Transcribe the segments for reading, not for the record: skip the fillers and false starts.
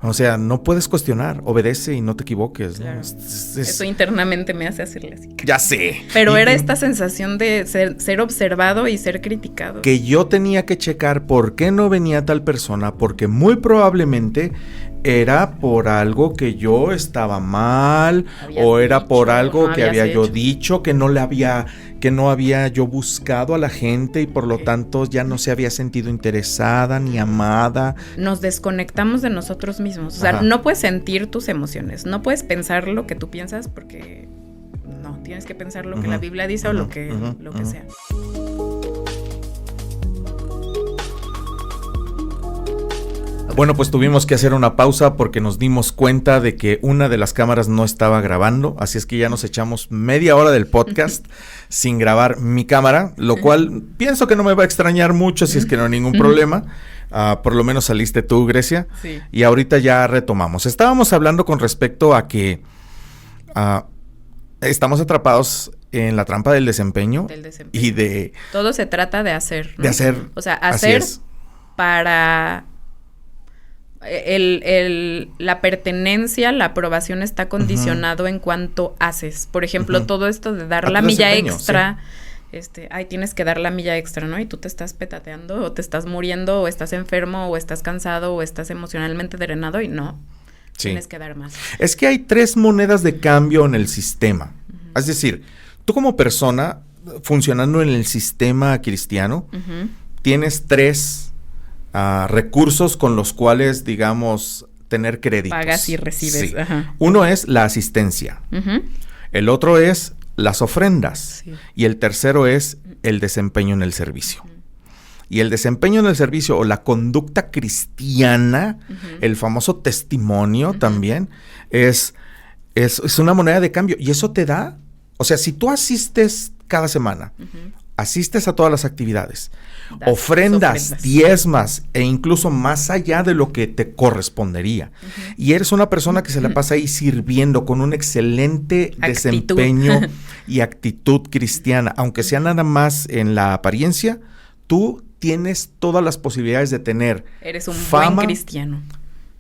O sea, no puedes cuestionar, obedece y no te equivoques, ¿no? Claro. Eso internamente me hace hacerle así. Ya sé. Pero era esta sensación de ser observado y ser criticado. Que yo tenía que checar por qué no venía tal persona, porque muy probablemente era por algo que yo estaba mal, o era por algo que había yo dicho, que no había yo buscado a la gente y por lo tanto ya no se había sentido interesada ni amada. Nos desconectamos de nosotros mismos. O sea, Ajá. no puedes sentir tus emociones, no puedes pensar lo que tú piensas porque no, tienes que pensar lo que la Biblia dice o lo que sea. Bueno, pues tuvimos que hacer una pausa porque nos dimos cuenta de que una de las cámaras no estaba grabando, así es que ya nos echamos media hora del podcast sin grabar mi cámara, lo cual pienso que no me va a extrañar mucho si es que no hay ningún problema. Por lo menos saliste tú, Grecia, sí. Y ahorita ya retomamos. Estábamos hablando con respecto a que estamos atrapados en la trampa del desempeño. Y de... Todo se trata de hacer, ¿no? De hacer. O sea, hacer para... la pertenencia, la aprobación está condicionado en cuanto haces. Por ejemplo, todo esto de dar la milla extra, sí. Tienes que dar la milla extra, ¿no? Y tú te estás petateando, o te estás muriendo, o estás enfermo, o estás cansado, o estás emocionalmente drenado, y no. Sí. Tienes que dar más. Es que hay 3 monedas de cambio en el sistema. Es decir, tú como persona, funcionando en el sistema cristiano, tienes 3 recursos con los cuales, digamos, tener créditos. Pagas y recibes. Sí. Uno es la asistencia. El otro es las ofrendas. Sí. Y el tercero es el desempeño en el servicio. Y el desempeño en el servicio o la conducta cristiana, el famoso testimonio también, es una moneda de cambio. Y eso te da, o sea, si tú asistes cada semana, asistes a todas las actividades, ofrendas, diezmas e incluso más allá de lo que te correspondería. Y eres una persona que se la pasa ahí sirviendo con un excelente desempeño y actitud cristiana, aunque sea nada más en la apariencia, tú tienes todas las posibilidades de tener eres un fama, buen cristiano,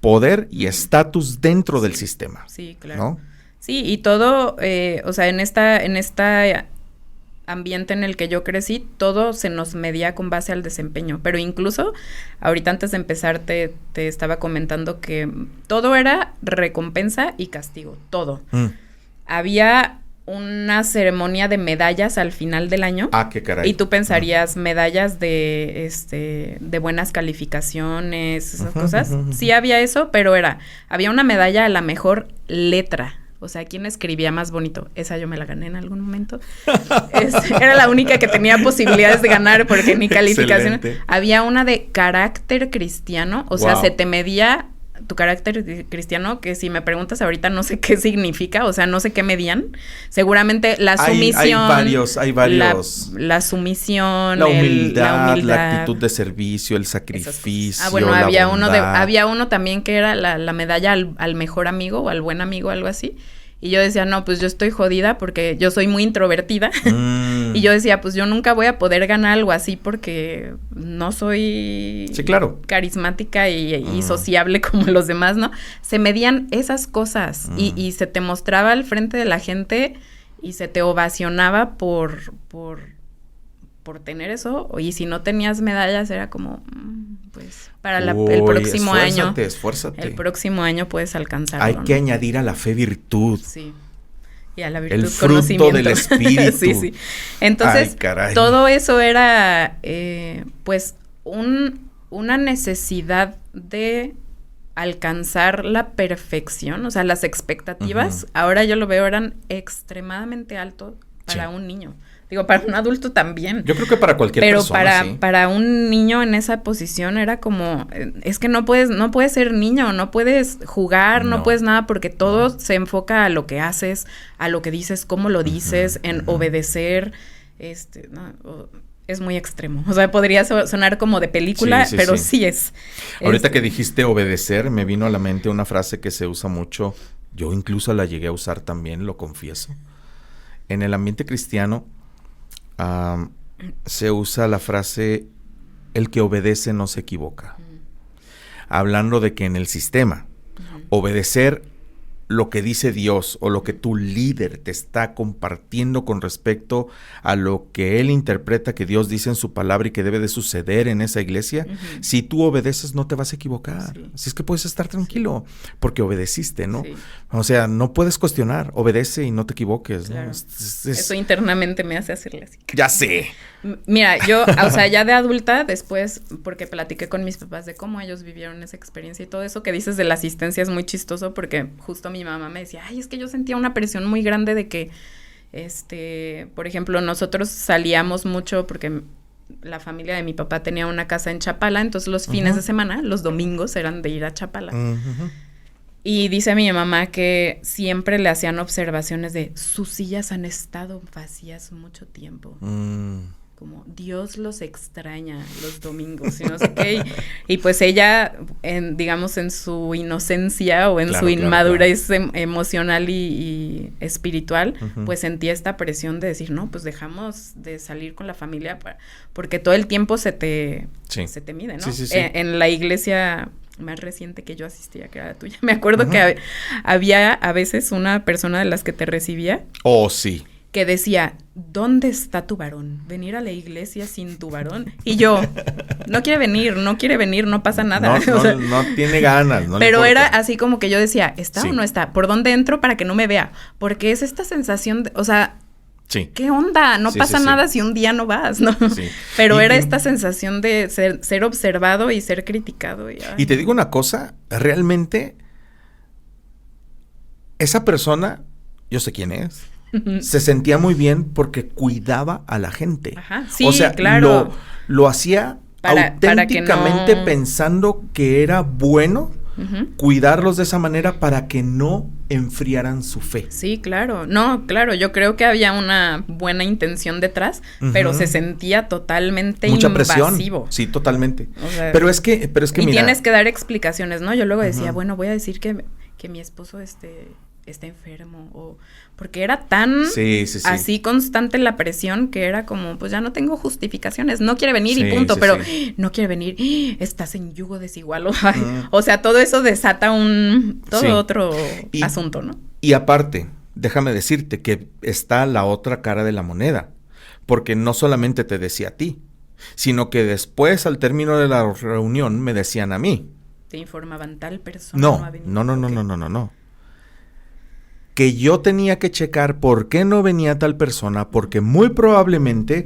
poder y estatus dentro del sistema. Sí, claro. ¿No? Sí, y todo, o sea, en esta ambiente en el que yo crecí, todo se nos medía con base al desempeño, pero incluso ahorita antes de empezar te estaba comentando que todo era recompensa y castigo, todo. Había una ceremonia de medallas al final del año. Qué caray. Y tú pensarías medallas de buenas calificaciones, esas cosas. Sí había eso, pero había una medalla a la mejor letra. O sea, ¿quién escribía más bonito? Esa yo me la gané en algún momento. Era la única que tenía posibilidades de ganar porque mi calificación... Excelente. Había una de carácter cristiano, o sea, se te medía tu carácter cristiano, que si me preguntas ahorita no sé qué significa, o sea, no sé qué medían. Seguramente la sumisión... Hay varios. La sumisión, la humildad, la actitud de servicio, el sacrificio, bueno, la había bondad. Había uno también que era la medalla al mejor amigo o al buen amigo, algo así. Y yo decía, no, pues yo estoy jodida porque yo soy muy introvertida. Y yo decía, pues yo nunca voy a poder ganar algo así porque no soy carismática y sociable como los demás, ¿no? Se medían esas cosas y se te mostraba al frente de la gente y se te ovacionaba por tener eso. Y si no tenías medallas era como, pues, para el próximo año. Esfuérzate. El próximo año puedes alcanzarlo. Hay que añadir a la fe virtud. Sí. Y a la virtud el fruto del espíritu. Sí. Entonces, todo eso era, pues, una necesidad de alcanzar la perfección. O sea, las expectativas, ahora yo lo veo, eran extremadamente altos para un niño. Digo, para un adulto también. Yo creo que para cualquier persona, pero para un niño en esa posición era como, es que no puedes ser niño, no puedes jugar, no puedes nada, porque todo se enfoca a lo que haces, a lo que dices, cómo lo dices, en obedecer, es muy extremo. O sea, podría sonar como de película, pero sí es. Ahorita que dijiste obedecer, me vino a la mente una frase que se usa mucho, yo incluso la llegué a usar también, lo confieso. En el ambiente cristiano, se usa la frase, el que obedece no se equivoca. Hablando de que en el sistema, obedecer lo que dice Dios o lo que tu líder te está compartiendo con respecto a lo que él interpreta que Dios dice en su palabra y que debe de suceder en esa iglesia, si tú obedeces no te vas a equivocar. Sí. Así es que puedes estar tranquilo porque obedeciste, ¿no? Sí. O sea, no puedes cuestionar, obedece y no te equivoques, claro. ¿No? Eso internamente me hace hacerle así. Ya sé. Mira, yo, o sea, ya de adulta, después, porque platiqué con mis papás de cómo ellos vivieron esa experiencia y todo eso que dices de la asistencia es muy chistoso porque justo mi mamá me decía, ay, es que yo sentía una presión muy grande de que, por ejemplo, nosotros salíamos mucho porque la familia de mi papá tenía una casa en Chapala, entonces los fines de semana, los domingos eran de ir a Chapala. Y dice mi mamá que siempre le hacían observaciones de sus sillas han estado vacías mucho tiempo. Como Dios los extraña los domingos y no sé qué. Y pues ella, digamos, en su inocencia o en su inmadurez emocional y espiritual, pues sentía esta presión de decir, no, pues dejamos de salir con la familia porque todo el tiempo se te mide, ¿no? Sí. En la iglesia más reciente que yo asistía, que era la tuya, me acuerdo que había a veces una persona de las que te recibía. Oh, sí. Que decía, ¿dónde está tu varón? Venir a la iglesia sin tu varón. Y yo, no quiere venir, no pasa nada. No tiene ganas. No pero era así como que yo decía, ¿está o no está? ¿Por dónde entro para que no me vea? Porque es esta sensación de, o sea, ¿qué onda? No pasa nada si un día no vas, ¿no? Sí. Pero era esta sensación de ser observado y ser criticado. Y te digo una cosa, realmente, esa persona, yo sé quién es. Se sentía muy bien porque cuidaba a la gente. Ajá, sí, o sea, claro. Lo hacía auténticamente pensando que era bueno cuidarlos de esa manera para que no enfriaran su fe. Sí, claro. No, claro, yo creo que había una buena intención detrás, pero se sentía totalmente mucha invasivo. Presión. Sí, totalmente. O sea, pero es que y mira, tienes que dar explicaciones, ¿no? Yo luego decía, bueno, voy a decir que mi esposo está enfermo o porque era tan así constante la presión que era como, pues ya no tengo justificaciones, no quiere venir y punto, pero no quiere venir, estás en yugo desigual, o sea, todo eso desata otro asunto, ¿no? Y aparte, déjame decirte que está la otra cara de la moneda, porque no solamente te decía a ti, sino que después, al término de la reunión, me decían a mí. ¿Te informaban tal persona? No. Que yo tenía que checar por qué no venía tal persona, porque muy probablemente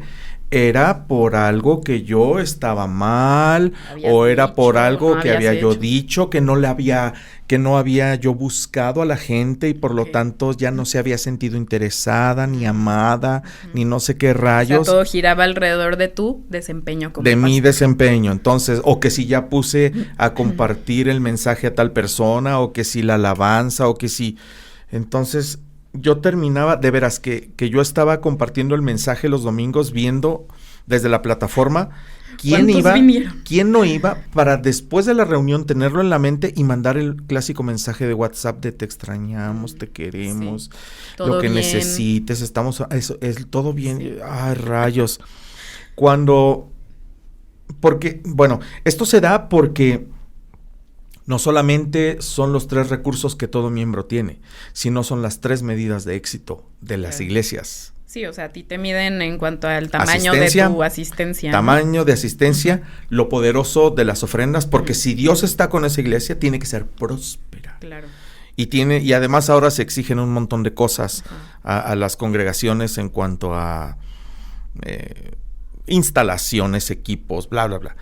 era por algo que yo estaba mal, o era por algo que había yo dicho, que no había yo buscado a la gente y por lo tanto ya no se había sentido interesada, ni amada, ni no sé qué rayos. O sea, todo giraba alrededor de tu desempeño como de mi desempeño, entonces, o que si ya puse a compartir el mensaje a tal persona, o que si la alabanza, o que si... Entonces, yo terminaba, de veras, que yo estaba compartiendo el mensaje los domingos, viendo desde la plataforma quién no iba, para después de la reunión tenerlo en la mente y mandar el clásico mensaje de WhatsApp de te extrañamos, te queremos, lo que necesites, estamos, eso, es todo bien, ay, rayos. Porque, bueno, esto se da porque no solamente son los 3 recursos que todo miembro tiene, sino son las 3 medidas de éxito de las iglesias. Sí, o sea, a ti te miden en cuanto al tamaño de tu asistencia. Tamaño de asistencia, lo poderoso de las ofrendas, porque si Dios está con esa iglesia, tiene que ser próspera. Claro. Y además ahora se exigen un montón de cosas a las congregaciones en cuanto a instalaciones, equipos, bla, bla, bla.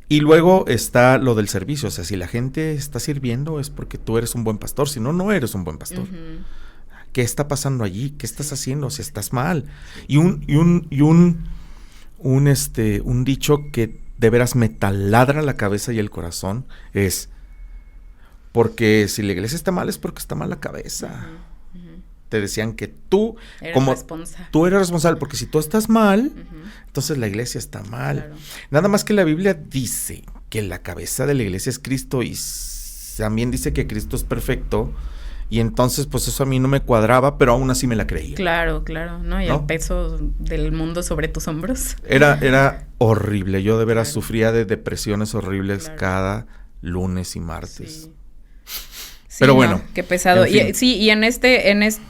Y luego está lo del servicio, o sea, si la gente está sirviendo es porque tú eres un buen pastor, si no, no eres un buen pastor. ¿Qué está pasando allí? ¿Qué estás haciendo? Si estás mal. Y un dicho que de veras me taladra la cabeza y el corazón es, porque si la iglesia está mal es porque está mal la cabeza. Te decían que tú eres responsable, porque si tú estás mal, entonces la iglesia está mal. Claro. Nada más que la Biblia dice que la cabeza de la iglesia es Cristo y también dice que Cristo es perfecto, y entonces pues eso a mí no me cuadraba, pero aún así me la creía. Claro, ¿no? Y el peso del mundo sobre tus hombros. Era horrible, yo de veras sufría de depresiones horribles cada lunes y martes. Sí, pero no, bueno. Qué pesado. En fin. Y en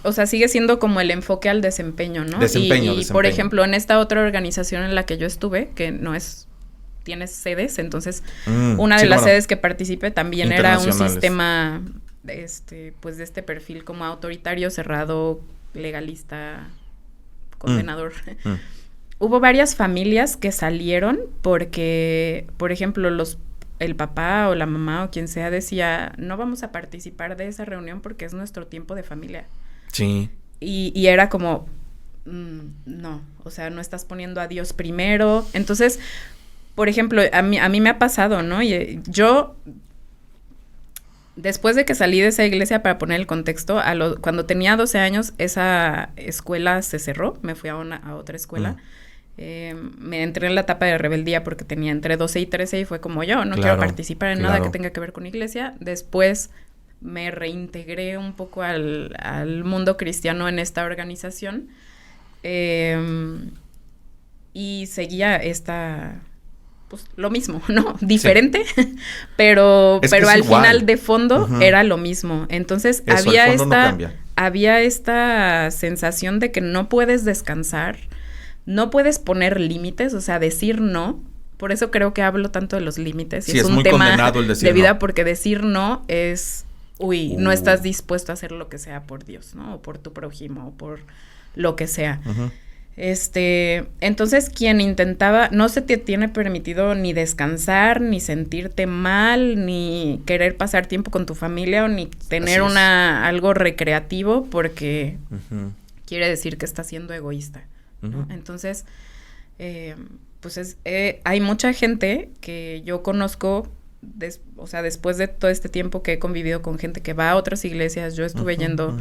o sea, sigue siendo como el enfoque al desempeño, ¿no? Desempeño. Por ejemplo, en esta otra organización en la que yo estuve, que no es, tienes sedes, entonces una de las sedes que participé también era un sistema, pues de este perfil como autoritario, cerrado, legalista, condenador. Hubo varias familias que salieron porque, por ejemplo, el papá o la mamá o quien sea decía, no vamos a participar de esa reunión porque es nuestro tiempo de familia. Sí. Y era como, no, o sea, no estás poniendo a Dios primero. Entonces, por ejemplo, a mí me ha pasado, ¿no? Y yo, después de que salí de esa iglesia, para poner el contexto, cuando tenía 12 años, esa escuela se cerró, me fui a otra escuela. Me entré en la etapa de rebeldía porque tenía entre 12 y 13 y fue como yo, no quiero participar en nada que tenga que ver con iglesia. Después me reintegré un poco al mundo cristiano en esta organización y seguía pues lo mismo, ¿no? Diferente, sí. pero al final de fondo era lo mismo. Entonces había esta sensación de que no puedes descansar, no puedes poner límites, o sea, decir no. Por eso creo que hablo tanto de los límites. Sí, es un tema de vida, porque decir no es, no estás dispuesto a hacer lo que sea por Dios, ¿no? O por tu prójimo, o por lo que sea. Entonces, quien intentaba, no se te tiene permitido ni descansar, ni sentirte mal, ni querer pasar tiempo con tu familia, o ni tener algo recreativo, porque quiere decir que estás siendo egoísta, ¿no? Entonces, pues hay mucha gente que yo conozco, o sea, después de todo este tiempo que he convivido con gente que va a otras iglesias, yo estuve yendo,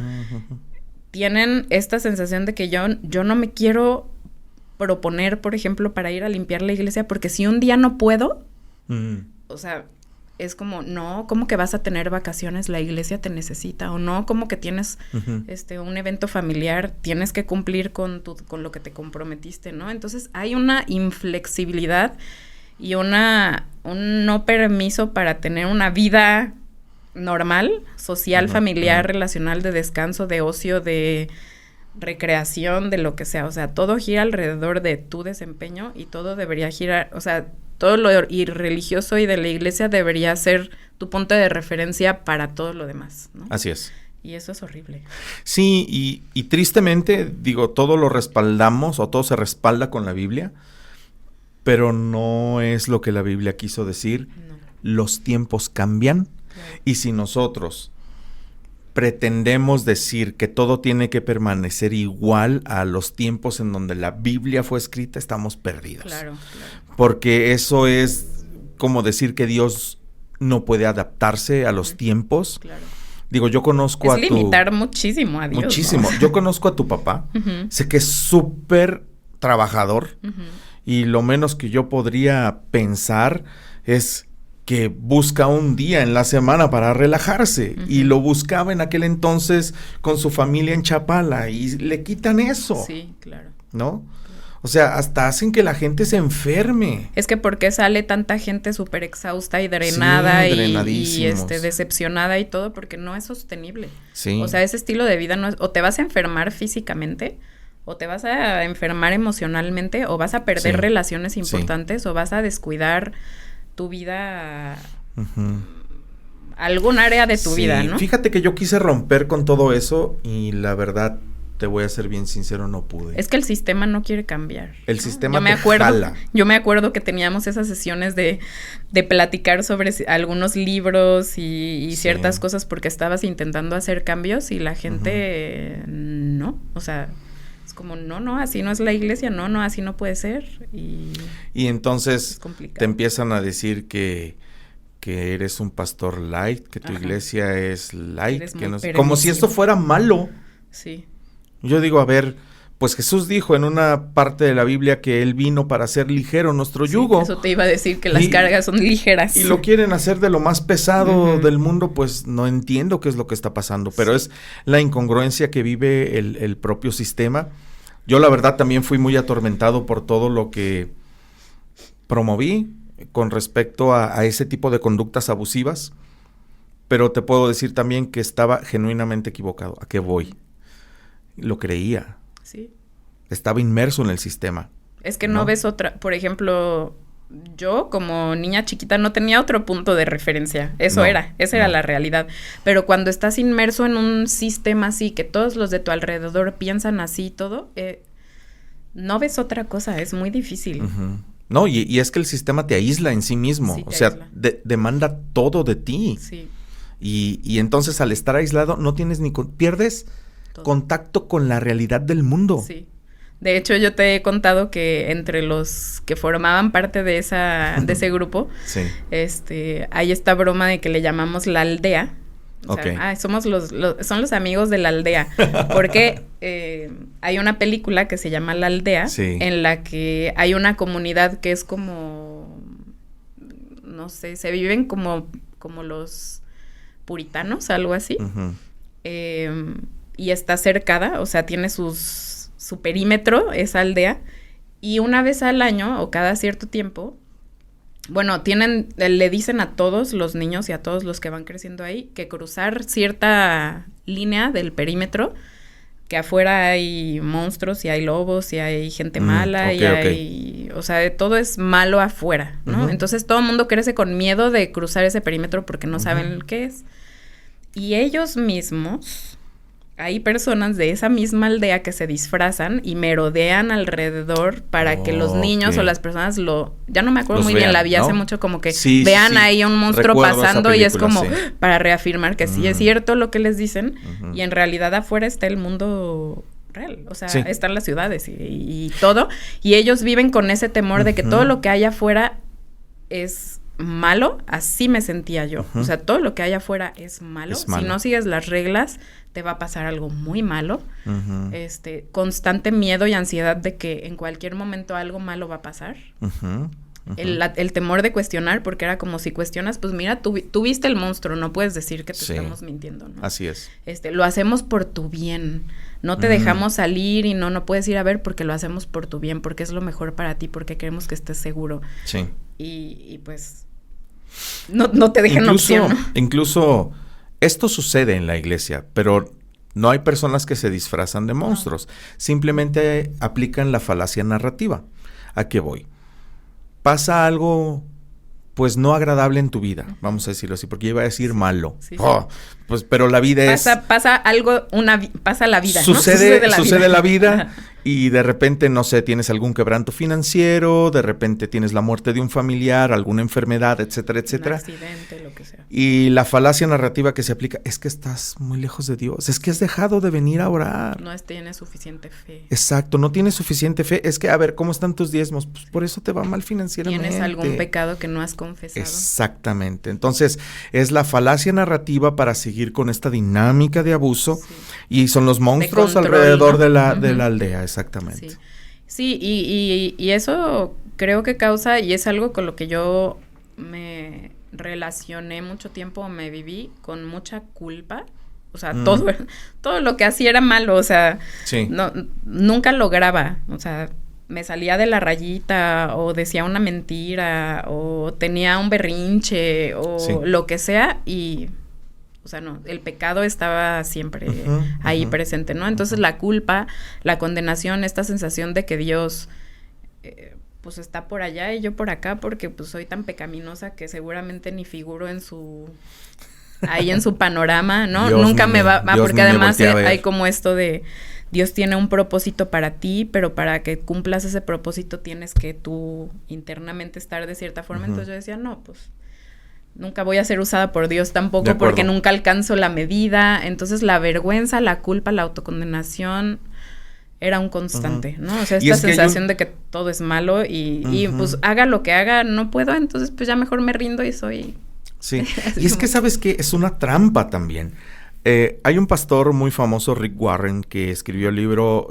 tienen esta sensación de que yo no me quiero proponer, por ejemplo, para ir a limpiar la iglesia, porque si un día no puedo, o sea, es como, no, ¿cómo que vas a tener vacaciones? La iglesia te necesita, o no, ¿cómo que tienes un evento familiar? Tienes que cumplir con lo que te comprometiste, ¿no? Entonces, hay una inflexibilidad y un no permiso para tener una vida normal, social, familiar, relacional, de descanso, de ocio, de recreación, de lo que sea. O sea, todo gira alrededor de tu desempeño y todo debería girar, o sea, todo lo irreligioso y de la iglesia debería ser tu punto de referencia para todo lo demás, ¿no? Así es. Y eso es horrible. Sí, y tristemente, digo, todo lo respaldamos o todo se respalda con la Biblia, pero no es lo que la Biblia quiso decir. No. Los tiempos cambian, claro. Y si nosotros pretendemos decir que todo tiene que permanecer igual a los tiempos en donde la Biblia fue escrita, estamos perdidos. Claro, claro. Porque eso es como decir que Dios no puede adaptarse a los tiempos. Claro. Digo, yo conozco a tu... Es limitar muchísimo a Dios. Muchísimo. ¿No? Yo conozco a tu papá. Sé que es súper trabajador. Y lo menos que yo podría pensar es que busca un día en la semana para relajarse. Y lo buscaba en aquel entonces con su familia en Chapala. Y le quitan eso. Sí, claro. ¿No? O sea, hasta hacen que la gente se enferme. Es que ¿por qué sale tanta gente súper exhausta y drenada y decepcionada y todo? Porque no es sostenible. Sí. O sea, ese estilo de vida no es... O te vas a enfermar físicamente, o te vas a enfermar emocionalmente, o vas a perder relaciones importantes, o vas a descuidar tu vida... algún área de tu vida, ¿no? Fíjate que yo quise romper con todo eso y la verdad... Te voy a ser bien sincero, no pude. Es que el sistema no quiere cambiar. El sistema te jala. Yo me acuerdo que teníamos esas sesiones de platicar sobre algunos libros y ciertas cosas porque estabas intentando hacer cambios y la gente no. O sea, es como, no, así no es la iglesia, no, así no puede ser. Y entonces te empiezan a decir que eres un pastor light, que tu iglesia es light, que no, como si esto fuera malo. Sí. Yo digo, a ver, pues Jesús dijo en una parte de la Biblia que Él vino para hacer ligero nuestro yugo. Eso te iba a decir, que las cargas son ligeras. Y lo quieren hacer de lo más pesado del mundo, pues no entiendo qué es lo que está pasando, pero es la incongruencia que vive el propio sistema. Yo la verdad también fui muy atormentado por todo lo que promoví con respecto a ese tipo de conductas abusivas, Pero te puedo decir también que estaba genuinamente equivocado. ¿A qué voy? Lo creía. Sí. Estaba inmerso en el sistema. Es que no ves otra, por ejemplo, yo como niña chiquita no tenía otro punto de referencia. Esa era la realidad. Pero cuando estás inmerso en un sistema así, que todos los de tu alrededor piensan así y todo, no ves otra cosa, es muy difícil. Uh-huh. No, y es que el sistema te aísla en sí mismo. Sí, o sea, demanda todo de ti. Sí. Y entonces al estar aislado no tienes pierdes todo. Contacto con la realidad del mundo. Sí. De hecho, yo te he contado que entre los que formaban parte de ese grupo, sí. Hay esta broma de que le llamamos la aldea. O sea, son los amigos de la aldea. Porque hay una película que se llama La Aldea, sí. en la que hay una comunidad que es como, no sé, se viven como los puritanos, algo así. Uh-huh. Y está cercada, o sea, tiene su perímetro, esa aldea, y una vez al año o cada cierto tiempo, bueno, le dicen a todos los niños y a todos los que van creciendo ahí que cruzar cierta línea del perímetro, que afuera hay monstruos y hay lobos y hay gente mala o sea, todo es malo afuera, ¿no? Uh-huh. Entonces todo el mundo crece con miedo de cruzar ese perímetro porque no saben qué es. Y ellos mismos... Hay personas de esa misma aldea que se disfrazan y merodean alrededor para que los niños o las personas ya no me acuerdo muy bien, la vi hace mucho, como que vean ahí a un monstruo pasando y es como para reafirmar que sí es cierto lo que les dicen y en realidad afuera está el mundo real, o sea, están las ciudades y todo, y ellos viven con ese temor de que todo lo que hay afuera es malo, así me sentía yo. O sea, todo lo que hay afuera es malo. Si no sigues las reglas, te va a pasar algo muy malo. Constante miedo y ansiedad de que en cualquier momento algo malo va a pasar. El temor de cuestionar, porque era como si cuestionas, pues mira, tú viste el monstruo, no puedes decir que te estamos mintiendo, ¿no? Así es. Lo hacemos por tu bien. No te dejamos salir y no puedes ir a ver porque lo hacemos por tu bien, porque es lo mejor para ti, porque queremos que estés seguro. Sí. Y pues no te dejan opción, ¿no? Incluso esto sucede en la iglesia, pero no hay personas que se disfrazan de monstruos. Simplemente aplican la falacia narrativa. ¿A qué voy? Pasa algo, pues, no agradable en tu vida, vamos a decirlo así, porque yo iba a decir malo. Sí. Pues, pero la vida pasa algo, pasa la vida, sucede la vida y de repente, no sé, tienes algún quebranto financiero, de repente tienes la muerte de un familiar, alguna enfermedad, etcétera, etcétera. Un accidente, lo que sea. Y la falacia narrativa que se aplica es que estás muy lejos de Dios, es que has dejado de venir a orar. No tienes suficiente fe. Exacto, no tienes suficiente fe. Es que, a ver, ¿cómo están tus diezmos? Pues por eso te va mal financieramente. Tienes algún pecado que no has confesado. Exactamente. Entonces, es la falacia narrativa para seguir con esta dinámica de abuso y son los monstruos control, alrededor, ¿no? de la aldea, exactamente. Sí, y eso creo que causa, y es algo con lo que yo me relacioné mucho tiempo, me viví con mucha culpa. O sea, todo lo que hacía era malo, o sea, nunca lograba, o sea, me salía de la rayita o decía una mentira o tenía un berrinche o lo que sea y, o sea, no, el pecado estaba siempre ahí presente, ¿no? Entonces la culpa, la condenación, esta sensación de que Dios, pues está por allá y yo por acá porque pues soy tan pecaminosa que seguramente ni figuro en su panorama, ¿no? Nunca me va, porque además hay como esto de Dios tiene un propósito para ti, pero para que cumplas ese propósito tienes que tú internamente estar de cierta forma. Entonces yo decía, no, pues nunca voy a ser usada por Dios tampoco porque nunca alcanzo la medida. Entonces la vergüenza, la culpa, la autocondenación era un constante, ¿no? O sea, esta sensación de que todo es malo y pues haga lo que haga, no puedo, entonces pues ya mejor me rindo y soy... Sí, y es que ¿sabes qué? Es una trampa también. Hay un pastor muy famoso, Rick Warren, que escribió el libro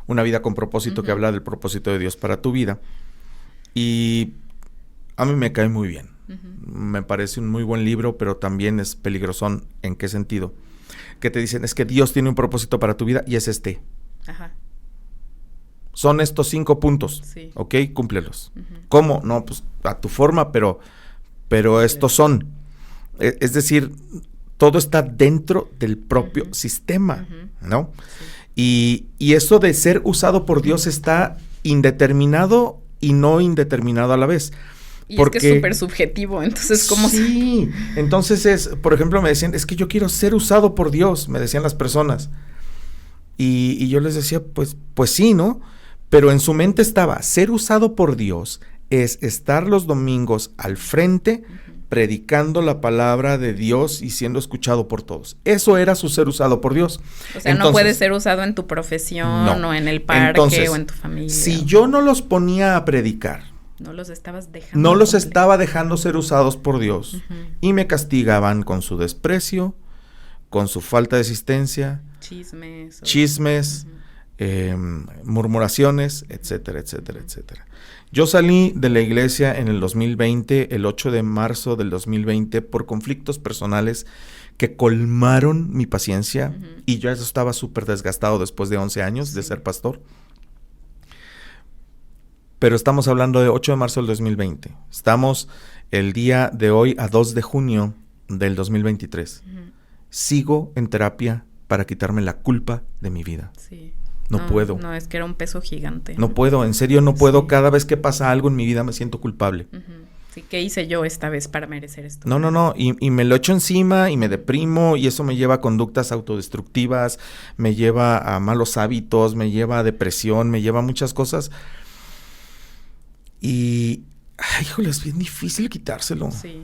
Una vida con propósito, que habla del propósito de Dios para tu vida. Y a mí me cae muy bien. Me parece un muy buen libro, pero también es peligrosón. ¿En qué sentido? Que te dicen, es que Dios tiene un propósito para tu vida y es este. Ajá. Son estos 5 puntos, ¿ok? Cúmplelos. ¿Cómo? No, pues a tu forma, pero estos son. Es decir, todo está dentro del propio sistema, ¿no? Sí. Y eso de ser usado por Dios está indeterminado y no indeterminado a la vez. Y porque, es que es súper subjetivo, entonces, ¿cómo? Sí, entonces por ejemplo, me decían, es que yo quiero ser usado por Dios, me decían las personas. Y yo les decía, pues sí, ¿no? Pero en su mente estaba, ser usado por Dios es estar los domingos al frente, predicando la palabra de Dios y siendo escuchado por todos. Eso era su ser usado por Dios. O sea, entonces, no puede ser usado en tu profesión, no, o en el parque, entonces, o en tu familia. Si yo no los ponía a predicar, no los estabas dejando. No los estaba dejando ser usados por Dios. Y me castigaban con su desprecio, con su falta de asistencia, chismes, murmuraciones, etcétera, etcétera, etcétera. Yo salí de la iglesia en el 2020, el 8 de marzo del 2020, por conflictos personales que colmaron mi paciencia, y yo estaba súper desgastado después de 11 años de ser pastor. Pero estamos hablando de 8 de marzo del 2020. Estamos el día de hoy a 2 de junio del 2023. Sigo en terapia para quitarme la culpa de mi vida. Sí. No puedo. No, es que era un peso gigante. No puedo, en serio no puedo. Sí. Cada vez que pasa algo en mi vida me siento culpable. Sí, ¿qué hice yo esta vez para merecer esto? No. Y me lo echo encima y me deprimo, y eso me lleva a conductas autodestructivas, me lleva a malos hábitos, me lleva a depresión, me lleva a muchas cosas. Y, híjole, es bien difícil quitárselo. Sí.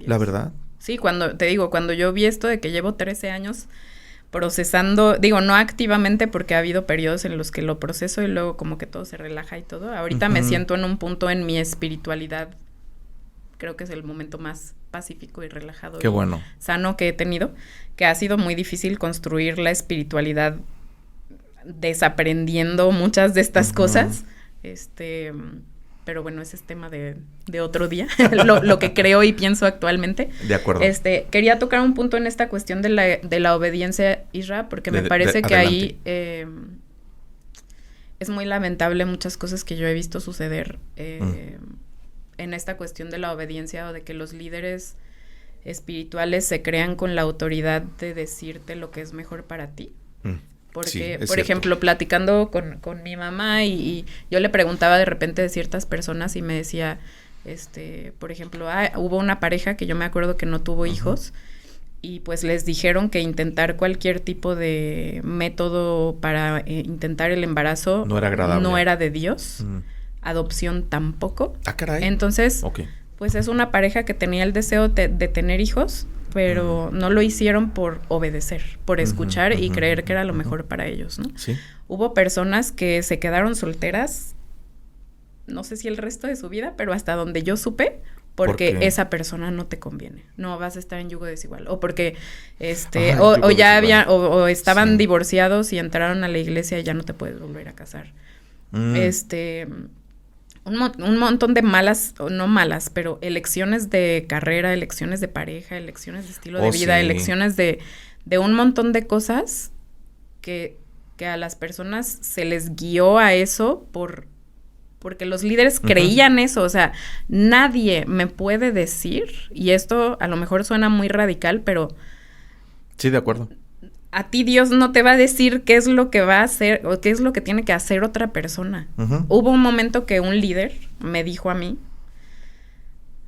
La verdad. Sí, cuando yo vi esto de que llevo 13 años procesando, digo, no activamente, porque ha habido periodos en los que lo proceso y luego como que todo se relaja y todo. Ahorita me siento en un punto en mi espiritualidad, creo que es el momento más pacífico y relajado. Qué bueno. Sano que he tenido, que ha sido muy difícil construir la espiritualidad desaprendiendo muchas de estas cosas. Pero bueno, ese es tema de otro día, lo que creo y pienso actualmente. De acuerdo. Quería tocar un punto en esta cuestión de la obediencia, Isra, porque me parece que ahí es muy lamentable muchas cosas que yo he visto suceder en esta cuestión de la obediencia, o de que los líderes espirituales se crean con la autoridad de decirte lo que es mejor para ti. Porque, sí, por ejemplo, platicando con mi mamá y yo le preguntaba de repente de ciertas personas y me decía, por ejemplo, hubo una pareja que yo me acuerdo que no tuvo hijos, y pues les dijeron que intentar cualquier tipo de método para intentar el embarazo no era agradable, no era de Dios, adopción tampoco. Ah, caray. Entonces, pues es una pareja que tenía el deseo de tener hijos, pero no lo hicieron por obedecer, por escuchar y creer que era lo mejor para ellos, ¿no? Sí. Hubo personas que se quedaron solteras, no sé si el resto de su vida, pero hasta donde yo supe, porque esa persona no te conviene, no vas a estar en yugo desigual, o porque o ya habían o estaban divorciados y entraron a la iglesia y ya no te puedes volver a casar. Un montón de malas, o no malas, pero elecciones de carrera, elecciones de pareja, elecciones de estilo de vida, elecciones de un montón de cosas que a las personas se les guió a eso porque los líderes creían eso. O sea, nadie me puede decir, y esto a lo mejor suena muy radical, pero... Sí, de acuerdo. A ti Dios no te va a decir qué es lo que va a hacer o qué es lo que tiene que hacer otra persona. Hubo un momento que un líder me dijo a mí,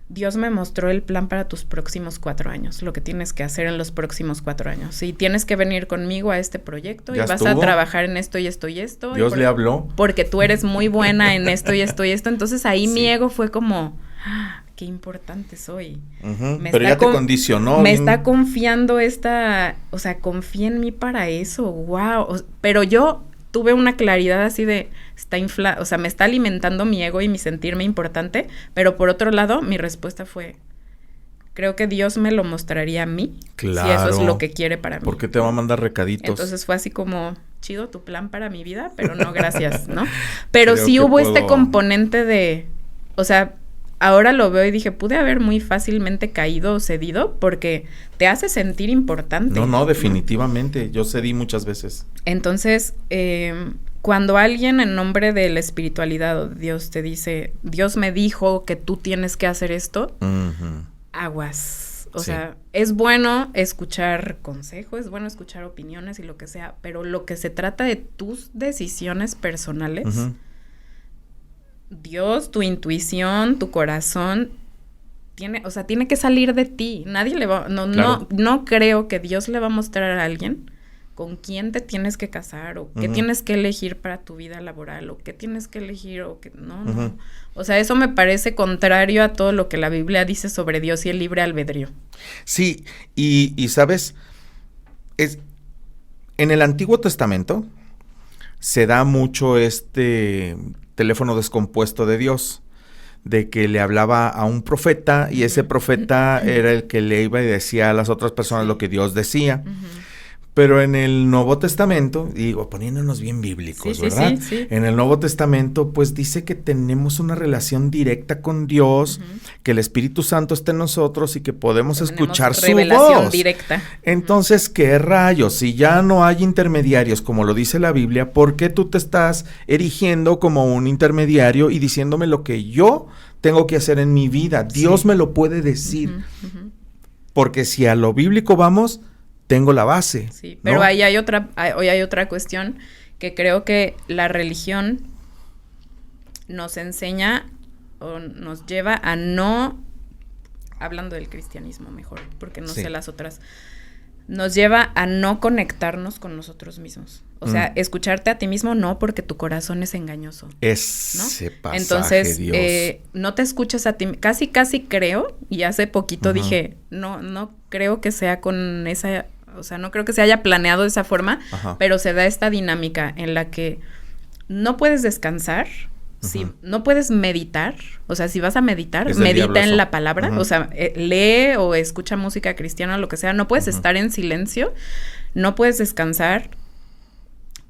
Dios me mostró el plan para tus próximos 4 años, lo que tienes que hacer en los próximos 4 años. Y tienes que venir conmigo a este proyecto y vas a trabajar en esto y esto y esto. Dios le habló. Porque tú eres muy buena en esto y esto y esto. Entonces ahí mi ego fue como... qué importante soy. Pero ya te condicionó. Me está confiando o sea, confía en mí para eso, wow. Pero yo tuve una claridad así de, o sea, me está alimentando mi ego y mi sentirme importante, pero por otro lado, mi respuesta fue, creo que Dios me lo mostraría a mí, claro, si eso es lo que quiere para mí. Porque te va a mandar recaditos. Entonces fue así como, chido tu plan para mi vida, pero no, gracias, ¿no? Pero sí hubo este componente de, o sea, ahora lo veo y dije, pude haber muy fácilmente caído o cedido porque te hace sentir importante. No, definitivamente. Yo cedí muchas veces. Entonces, cuando alguien en nombre de la espiritualidad o Dios te dice, Dios me dijo que tú tienes que hacer esto, aguas. O sea, es bueno escuchar consejos, es bueno escuchar opiniones y lo que sea, pero lo que se trata de tus decisiones personales, Dios, tu intuición, tu corazón, tiene que salir de ti. Nadie le va, no creo que Dios le va a mostrar a alguien con quién te tienes que casar o qué tienes que elegir para tu vida laboral o qué tienes que elegir o qué no. O sea, eso me parece contrario a todo lo que la Biblia dice sobre Dios y el libre albedrío. Sí, y sabes, en el Antiguo Testamento se da mucho este teléfono descompuesto de Dios, de que le hablaba a un profeta y ese profeta era el que le iba y decía a las otras personas lo que Dios decía. Pero en el Nuevo Testamento, digo, poniéndonos bien bíblicos, ¿verdad? Sí. En el Nuevo Testamento, pues dice que tenemos una relación directa con Dios, que el Espíritu Santo está en nosotros y que podemos escuchar su voz. Directa. Entonces, ¿qué rayos? Si ya no hay intermediarios, como lo dice la Biblia, ¿por qué tú te estás erigiendo como un intermediario y diciéndome lo que yo tengo que hacer en mi vida? Dios me lo puede decir. Porque si a lo bíblico vamos, tengo la base. Sí, pero ¿no? Hoy hay otra cuestión que creo que la religión nos enseña o nos lleva a no, hablando del cristianismo mejor, porque no sé las otras, nos lleva a no conectarnos con nosotros mismos. O sea, escucharte a ti mismo no, porque tu corazón es engañoso. Ese pasaje, entonces, Dios. No te escuchas a ti, casi creo, y hace poquito dije, no creo que sea con esa, o sea, no creo que se haya planeado de esa forma, pero se da esta dinámica en la que no puedes descansar, si no puedes meditar, o sea, si vas a meditar, medita en la palabra, o sea, lee o escucha música cristiana o lo que sea, no puedes estar en silencio, no puedes descansar.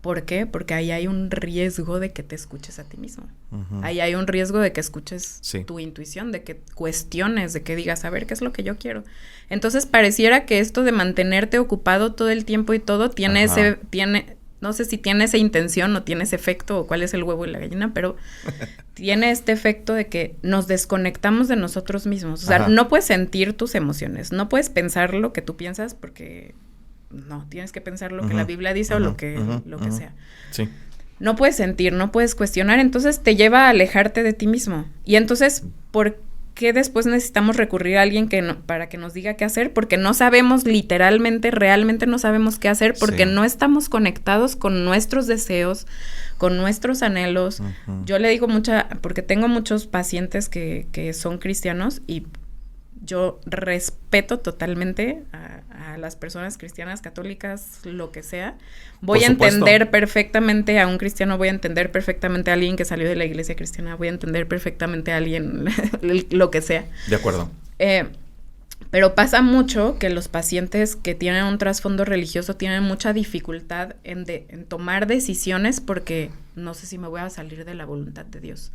¿Por qué? Porque ahí hay un riesgo de que te escuches a ti mismo. Ahí hay un riesgo de que escuches tu intuición, de que cuestiones, de que digas, a ver, ¿qué es lo que yo quiero? Entonces, pareciera que esto de mantenerte ocupado todo el tiempo y todo tiene no sé si tiene esa intención o tiene ese efecto o cuál es el huevo y la gallina, pero tiene este efecto de que nos desconectamos de nosotros mismos. O sea, no puedes sentir tus emociones, no puedes pensar lo que tú piensas porque no, tienes que pensar lo que la Biblia dice o lo que sea. Sí. No puedes sentir, no puedes cuestionar, entonces te lleva a alejarte de ti mismo. Y entonces, ¿por qué después necesitamos recurrir a alguien para que nos diga qué hacer? Porque no sabemos realmente no sabemos qué hacer, porque no estamos conectados con nuestros deseos, con nuestros anhelos. Yo le digo porque tengo muchos pacientes que son cristianos y yo respeto totalmente a las personas cristianas, católicas, lo que sea. Voy a entender perfectamente a un cristiano, voy a entender perfectamente a alguien que salió de la iglesia cristiana, voy a entender perfectamente a alguien, lo que sea. De acuerdo. Pero pasa mucho que los pacientes que tienen un trasfondo religioso tienen mucha dificultad en tomar decisiones porque no sé si me voy a salir de la voluntad de Dios.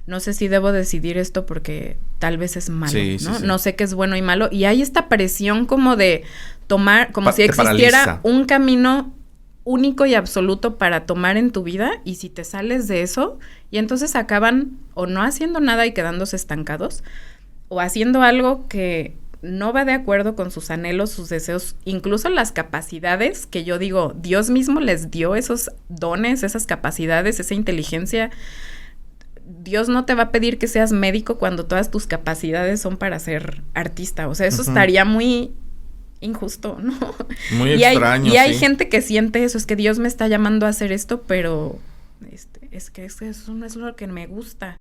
No sé si debo decidir esto porque tal vez es malo, ¿no? No sé qué es bueno y malo. Y hay esta presión como de tomar, como si existiera un camino único y absoluto para tomar en tu vida, y si te sales de eso, y entonces acaban o no haciendo nada y quedándose estancados, o haciendo algo que no va de acuerdo con sus anhelos, sus deseos, incluso las capacidades que yo digo, Dios mismo les dio esos dones, esas capacidades, esa inteligencia. Dios no te va a pedir que seas médico cuando todas tus capacidades son para ser artista. O sea, eso estaría muy injusto, ¿no? Muy extraño, y hay gente que siente eso, es que Dios me está llamando a hacer esto, pero es que eso no es lo que me gusta.